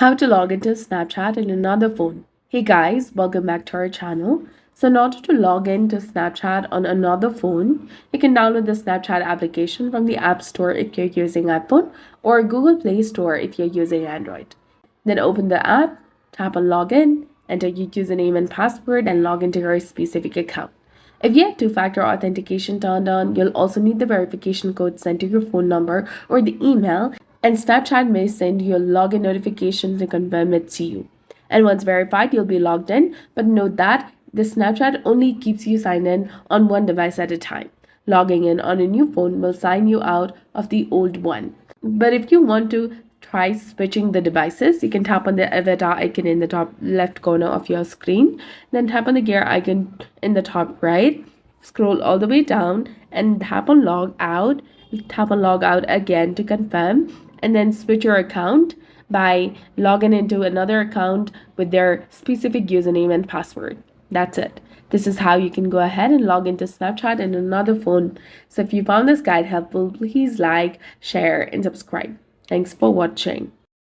How to log into Snapchat in another phone. Hey guys, welcome back to our channel. So in order to log into Snapchat on another phone, you can download the Snapchat application from the App Store if you're using iPhone or Google Play Store if you're using Android. Then open the app, tap on login, enter your username and password and log into your specific account. If you have two-factor authentication turned on, you'll also need the verification code sent to your phone number or the email, and Snapchat may send you a login notification to confirm it to you. And once verified, you'll be logged in, but note that the Snapchat only keeps you signed in on one device at a time. Logging in on a new phone will sign you out of the old one. But if you want to try switching the devices, you can tap on the avatar icon in the top left corner of your screen, then tap on the gear icon in the top right, scroll all the way down and tap on log out, again to confirm, and then switch your account by logging into another account with their specific username and password. That's it. This is how you can go ahead and log into Snapchat in another phone. So if you found this guide helpful, please like, share, and subscribe. Thanks for watching.